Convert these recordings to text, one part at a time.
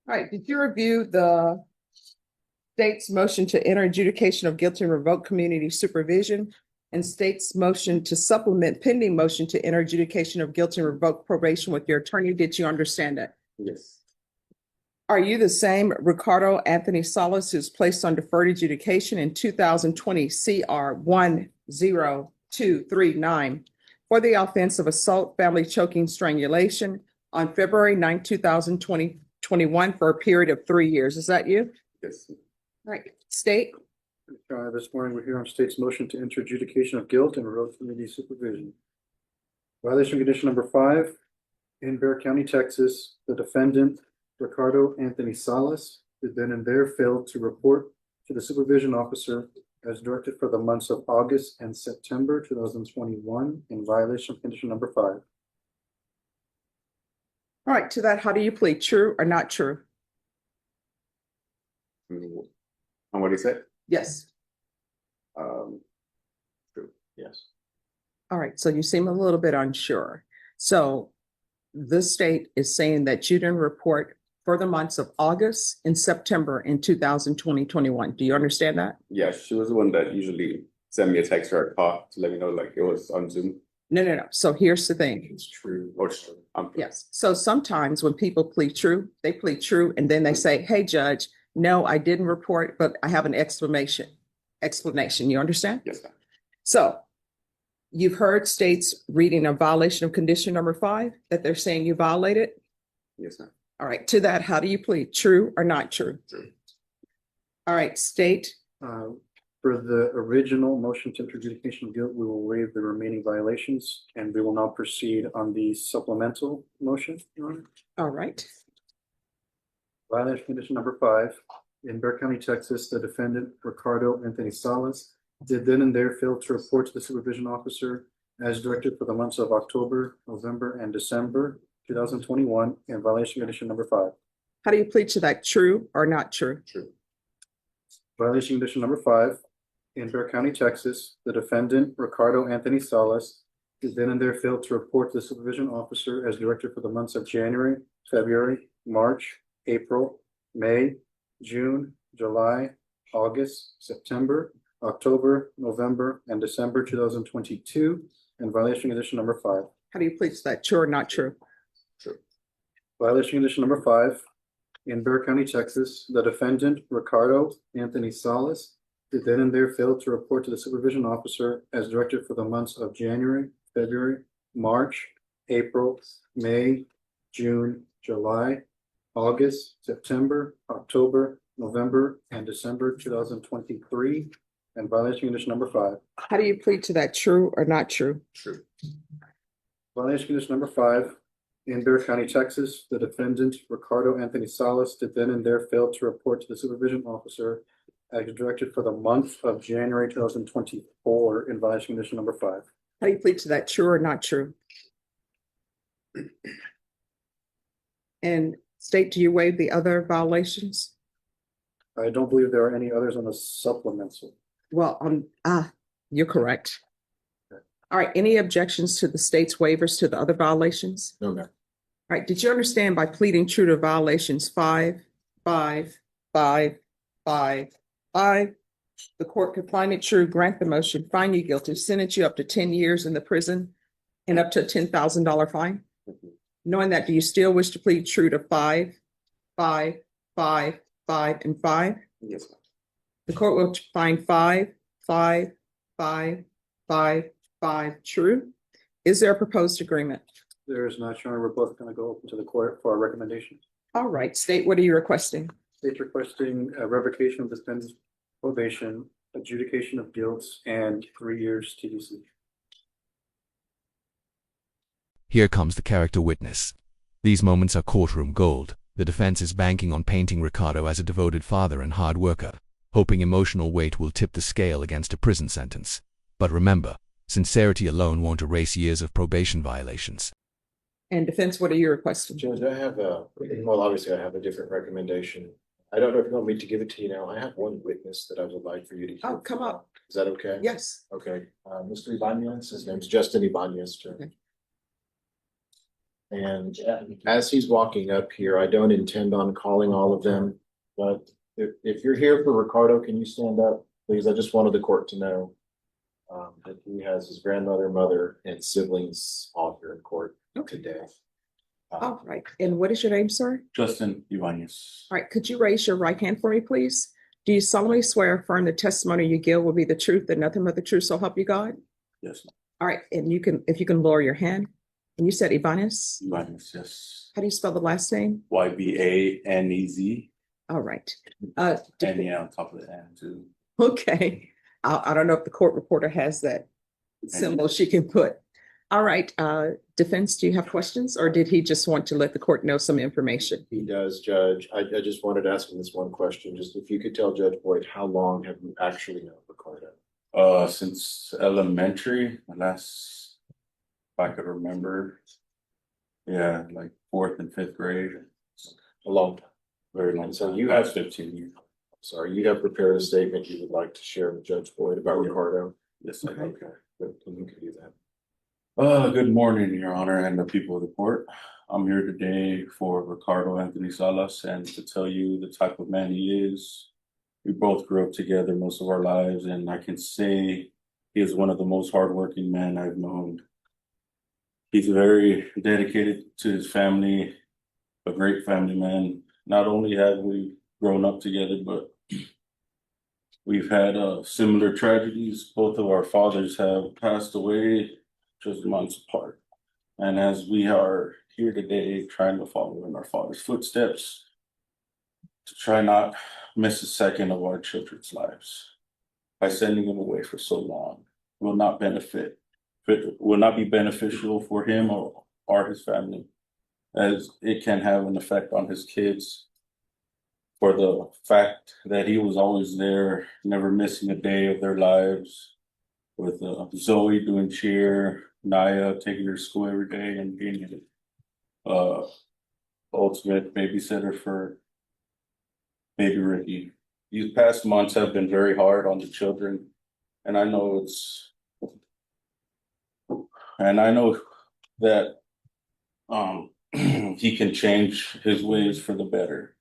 All right, did you review the state's motion to enter adjudication of guilty and revoke community supervision and state's motion to supplement pending motion to enter adjudication of guilty and revoke probation with your attorney? Did you understand that? Yes. Are you the same Ricardo Anthony Salas who's placed on deferred adjudication in 2020 CR 10239 for the offense of assault, family choking, strangulation on February 9, 2021 for a period of 3 years? Is that you? Yes. All right, state. This morning, we're here on state's motion to enter adjudication of guilt and revoke community supervision. Violation condition number 5, in Bexar County, Texas, the defendant, Ricardo Anthony Salas, did then and there failed to report to the supervision officer as directed for the months of August and September 2021 in violation of condition number 5. All right, to that, how do you plead? True or not true? And what he said? Yes. True. Yes. All right, so you seem a little bit unsure. So the state is saying that you didn't report for the months of August and September in 2021. Do you understand that? Yes, she was the one that usually sent me a text or a call to let me know like it was on Zoom. No. So here's the thing. It's true. Or Yes. So sometimes when people plead true, they plead true and then they say, hey, judge, no, I didn't report, but I have an explanation. You understand? Yes, ma'am. So you've heard states reading a violation of condition number 5 that they're saying you violated. Yes, ma'am. All right. To that, how do you plead? True or not true? True. All right. State. For the original motion to enter adjudication of guilt, we will waive the remaining violations and we will now proceed on the supplemental motion, Your Honor. All right. Violation condition number 5, in Bexar County, Texas, the defendant, Ricardo Anthony Salas, did then and there fail to report to the supervision officer as directed for the months of October, November, and December 2021 in violation condition number 5. How do you plead to that? True or not true? True. Violation condition number 5, in Bexar County, Texas, the defendant, Ricardo Anthony Salas, did then and there fail to report to the supervision officer as directed for the months of January, February, March, April, May, June, July, August, September, October, November, and December 2022 in violation condition number 5. How do you plead to that? True or not true? True. Violation condition number 5, in Bexar County, Texas, the defendant, Ricardo Anthony Salas, did then and there fail to report to the supervision officer as directed for the months of January, February, March, April, May, June, July, August, September, October, November, and December 2023, and violation condition number 5. How do you plead to that? True or not true? True. Violation condition number 5, in Bexar County, Texas, the defendant, Ricardo Anthony Salas, did then and there fail to report to the supervision officer as directed for the month of January 2024 in violation condition number 5. How do you plead to that? True or not true? And state, do you waive the other violations? I don't believe there are any others on the supplemental. Well, you're correct. All right. Any objections to the state's waivers to the other violations? No, ma'am. All right. Did you understand by pleading true to violations 5, 5, 5, 5, 5, the court could find it true, grant the motion, find you guilty, sentence you up to 10 years in the prison and up to a $10,000 fine? Knowing that, do you still wish to plead true to 5, 5, 5, 5, and 5? Yes, ma'am. The court will find 5, 5, 5, 5, 5 true. Is there a proposed agreement? There is not, Your Honor. We're both going to go open to the court for our recommendation. All right, state, what are you requesting? State's requesting a revocation of defendant's probation, adjudication of guilt, and 3 years TDC. Here comes the character witness. These moments are courtroom gold. The defense is banking on painting Ricardo as a devoted father and hard worker, hoping emotional weight will tip the scale against a prison sentence. But remember, sincerity alone won't erase years of probation violations. And defense, what are you requesting? Judge, I have obviously I have a different recommendation. I don't know if you want me to give it to you now. I have one witness that I would like for you to hear. Oh, come up. Is that okay? Yes. Okay, Mr. Ibanez, his name's Justin Ibanez. Okay. And as he's walking up here, I don't intend on calling all of them, but if you're here for Ricardo, can you stand up, please? I just wanted the court to know that he has his grandmother, mother, and siblings all here in court today. All right. And what is your name, sir? Justin Ibanez. All right. Could you raise your right hand for me, please? Do you solemnly swear or affirm the testimony you give will be the truth and nothing but the truth, so help you God? Yes, All right. And you can, if you can lower your hand. And you said Ibanez? Ibanez, yes. How do you spell the last name? Ybanez. All right. And yeah, on top of the N too. Okay. I don't know if the court reporter has that symbol she can put. All right. Defense, do you have questions, or did he just want to let the court know some information? He does, Judge. I just wanted to ask him this one question. Just if you could tell Judge Boyd, how long have you actually known Ricardo? Since elementary, if I could remember. Yeah, like 4th and 5th grade. A long time. Very long. So time. you Past have 15 years. Sorry, you have prepared a statement you would like to share with Judge Boyd about Yeah. Ricardo? Yes, I do. Okay, good. You can do that. Good morning, Your Honor, and the people of the court. I'm here today for Ricardo Anthony Salas and to tell you the type of man he is. We both grew up together most of our lives, and I can say he is one of the most hardworking men I've known. He's very dedicated to his family, a great family man. Not only have we grown up together, but we've had similar tragedies. Both of our fathers have passed away just months apart. And as we are here today trying to follow in our father's footsteps, to try not miss a second of our children's lives by sending them away for so long will not be beneficial for him or his family, as it can have an effect on his kids. For the fact that he was always there, never missing a day of their lives, with Zoe doing cheer, Naya taking her to school every day, and being an ultimate babysitter for baby Ricky. These past months have been very hard on the children, and I know that he can change his ways for the better,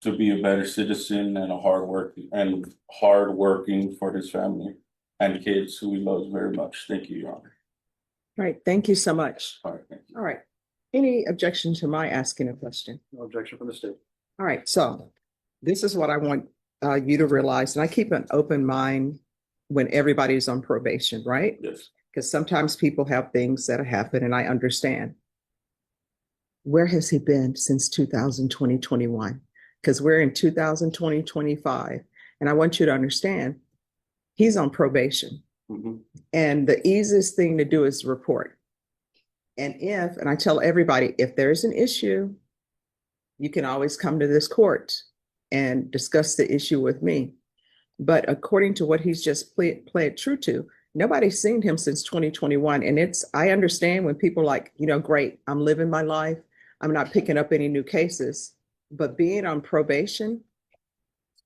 to be a better citizen and hardworking for his family and kids who he loves very much. Thank you, Your Honor. All right. Thank you so much. All right, thank you. All right. Any objection to my asking a question? No objection from the state. All right. So this is what I want you to realize, and I keep an open mind when everybody's on probation, right? Yes. Because sometimes people have things that happen, and I understand. Where has he been since 2021? Because we're in 2025, and I want you to understand he's on probation. Mhm. And the easiest thing to do is report. And I tell everybody, if there's an issue, you can always come to this court and discuss the issue with me. But according to what he's just played true to, nobody's seen him since 2021. And I understand when people are like, great, I'm living my life. I'm not picking up any new cases. But being on probation,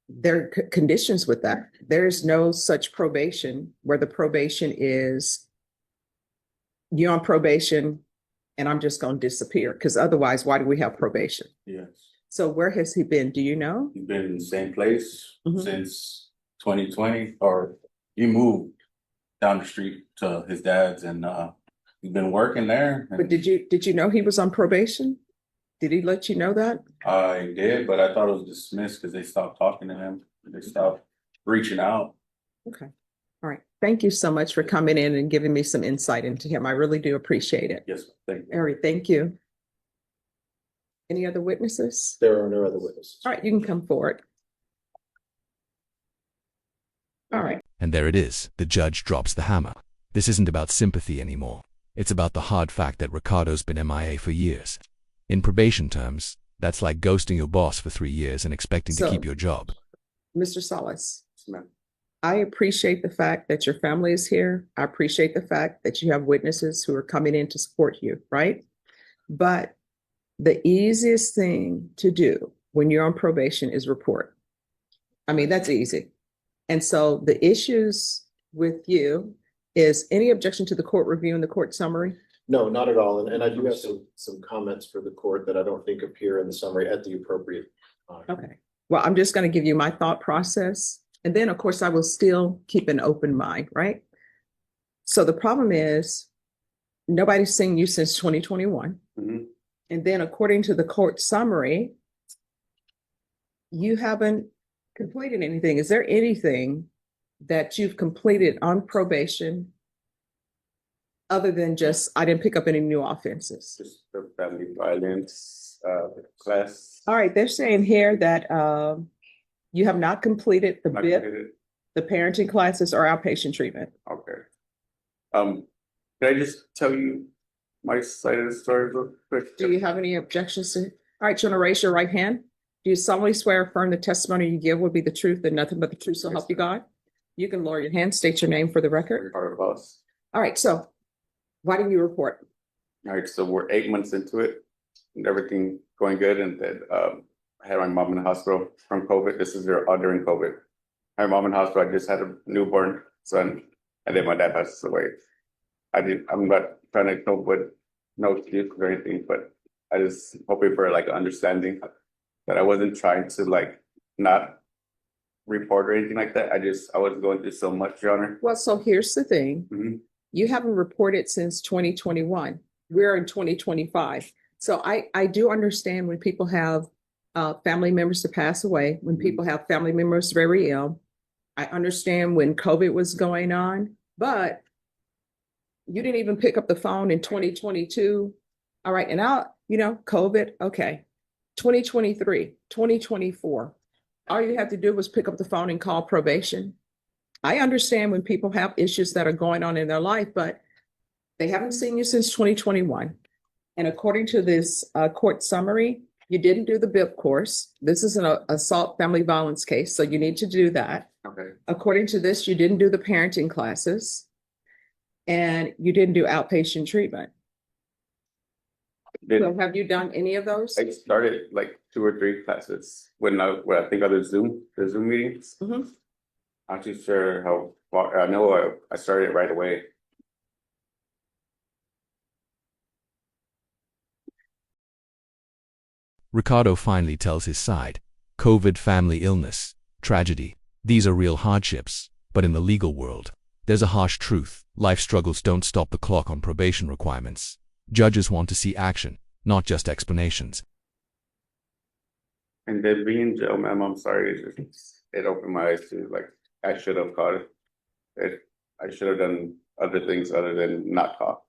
there are conditions with that. There's no such probation where the probation is you're on probation and I'm just going to disappear, because otherwise, why do we have probation? Yes. So where has he been? Do you know? He's been in the same place Mhm. since 2020, or he moved down the street to his dad's, and he's been working there. But did you know he was on probation? Did he let you know that? I did, but I thought it was dismissed because they stopped talking to him. They stopped reaching out. Okay. All right. Thank you so much for coming in and giving me some insight into him. I really do appreciate it. Yes, thank you. All right. Thank you. Any other witnesses? There are no other witnesses. All right. You can come forward. All right. And there it is. The judge drops the hammer. This isn't about sympathy anymore. It's about the hard fact that Ricardo's been MIA for years. In probation terms, that's like ghosting your boss for 3 years and expecting to So- keep your job. Mr. Salas, Yes, ma'am. I appreciate the fact that your family is here. I appreciate the fact that you have witnesses who are coming in to support you, right? But the easiest thing to do when you're on probation is report. I mean, that's easy. And so the issues with you is any objection to the court review and the court summary? No, not at all. And I do have some comments for the court that I don't think appear in the summary at the appropriate time. Okay, well, I'm just going to give you my thought process. And then, of course, I will still keep an open mind, right? So the problem is nobody's seen you since 2021. Mhm. And then according to the court summary, you haven't completed anything. Is there anything that you've completed on probation other than just, I didn't pick up any new offenses? Just the family violence, class. All right, they're saying here that you have not completed the Not BIP, completed. the parenting classes, or outpatient treatment. Okay. Can I just tell you my side of the story real quick? Do you have any objections to? All right, you want to raise your right hand? Do you solemnly swear or affirm the testimony you give will be the truth and nothing but the truth, so help you God? You can lower your hand, state your name for the record. Ricardo Boss. All right, so why didn't you report? All right, so we're 8 months into it and everything going good. And then I had my mom in the hospital from COVID. This is all during COVID. I had my mom in the hospital. I just had a newborn son, and then my dad passed away. I'm not trying to come up with no excuse or anything, but I just hoping for like understanding that I wasn't trying to like not report or anything like that. I was going through so much, Your Honor. Well, so here's the thing. Mhm. You haven't reported since 2021. We're in 2025. So I do understand when people have family members to pass away, when people have family members very ill. I understand when COVID was going on, but you didn't even pick up the phone in 2022. All right. And now, COVID, okay. 2023, 2024. All you have to do was pick up the phone and call probation. I understand when people have issues that are going on in their life, but they haven't seen you since 2021. And according to this court summary, you didn't do the BIP course. This is an assault family violence case, so you need to do that. Okay. According to this, you didn't do the parenting classes and you didn't do outpatient treatment. So have you done any of those? I started like 2 or 3 classes when I think of the Zoom meetings. Mhm. I'm not too sure how far. I know I started right away. Ricardo finally tells his side. COVID, family illness, tragedy. These are real hardships. But in the legal world, there's a harsh truth. Life struggles don't stop the clock on probation requirements. Judges want to see action, not just explanations. And then being in jail, ma'am, I'm sorry. It opened my eyes to like I should have caught it. I should have done other things other than not caught.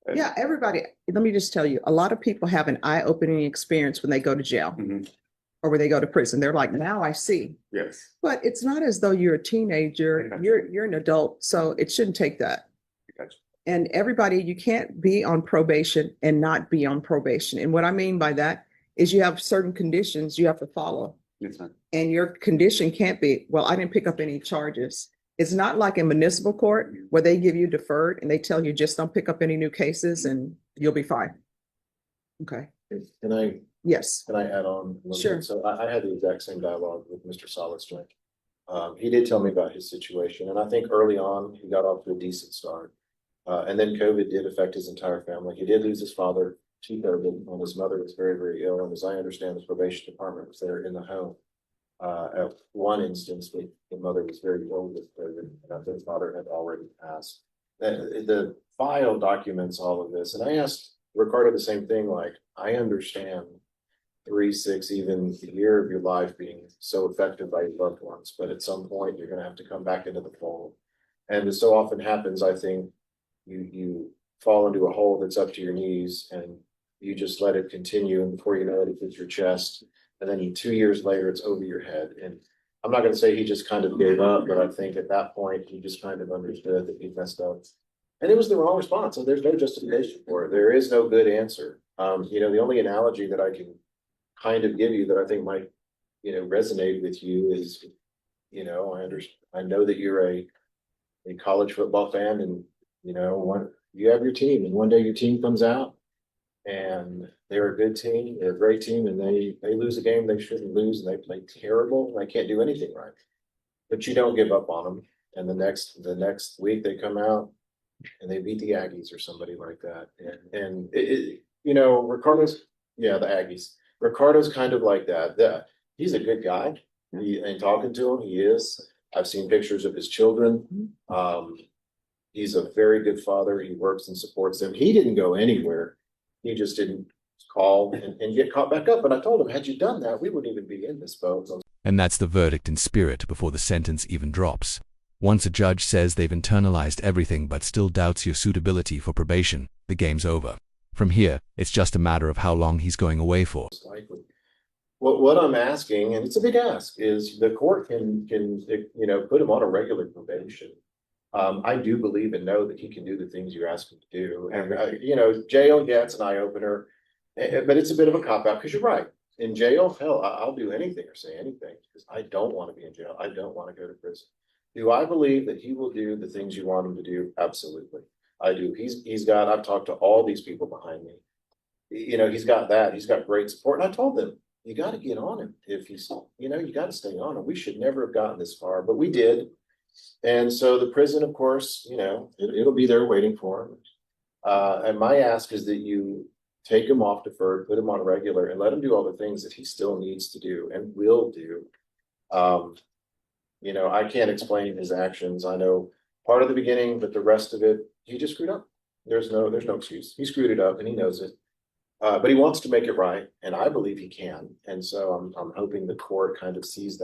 And- Yeah, everybody, let me just tell you, a lot of people have an eye-opening experience when they go to jail Mhm. or when they go to prison. They're like, now I see. Yes. But it's not as though you're a teenager, Gotcha. you're an adult, so it shouldn't take that. Gotcha. And everybody, you can't be on probation and not be on probation. And what I mean by that is you have certain conditions you have to follow. Yes, ma'am. And your condition can't be, well, I didn't pick up any charges. It's not like in municipal court where they give you deferred and they tell you just don't pick up any new cases and you'll be fine. Okay, Can I yes, add on? a little Sure. bit? So I had the exact same dialogue with Mr. Salas. He did tell me about his situation, and I think early on he got off to a decent start. And then COVID did affect his entire family. He did lose his father to COVID when his mother was very, very ill. And as I understand, the probation department was there in the home. At one instance, the mother was very ill with COVID, and the father had already passed. The file documents all of this, and I asked Ricardo the same thing. Like, I understand 3, 6, even a year of your life being so affected by your loved ones, but at some point you're going to have to come back into the fold. And as so often happens, I think you fall into a hole that's up to your knees, and you just let it continue, and before you know it, it hits your chest. And then 2 years later, it's over your head. And I'm not going to say he just kind of gave up, but I think at that point, he just kind of understood that he messed up. And it was the wrong response. So there's no justification for it. There is no good answer. The only analogy that I can kind of give you that I think might, resonate with you is, I know that you're a college football fan, and, you have your team, and one day your team comes out and they're a good team, they're a great team, and they lose a game they shouldn't lose, and they play terrible, and they can't do anything right. But you don't give up on them. And the next week they come out and they beat the Aggies or somebody like that. And you know, Ricardo's, yeah, the Aggies. Ricardo's kind of like that. He's a good guy. And talking to him, he is. I've seen pictures of his children. He's a very good father. He works and supports them. He didn't go anywhere. He just didn't call and get caught back up. And I told him, had you done that, we wouldn't even be in this boat. And that's the verdict in spirit before the sentence even drops. Once a judge says they've internalized everything but still doubts your suitability for probation, the game's over. From here, it's just a matter of how long he's going away for. Likely. What I'm asking, and it's a big ask, is the court can you know, put him on a regular probation. I do believe and know that he can do the things you ask him to do. And you know, jail, yeah, it's an eye opener, but it's a bit of a cop out because you're right. In jail, hell, I'll do anything or say anything because I don't want to be in jail. I don't want to go to prison. Do I believe that he will do the things you want him to do? Absolutely. I do. I've talked to all these people behind me. You know, he's got that. He's got great support. And I told them, you got to get on him. If he's, you know, you got to stay on him. We should never have gotten this far, but we did. And so the prison, of course, you know, it'll be there waiting for him. And my ask is that you take him off deferred, put him on regular, and let him do all the things that he still needs to do and will do. You know, I can't explain his actions. I know part of the beginning, but the rest of it, he just screwed up. There's no excuse. He screwed it up and he knows it. But he wants to make it right, and I believe he can. And so I'm hoping the court kind of sees that.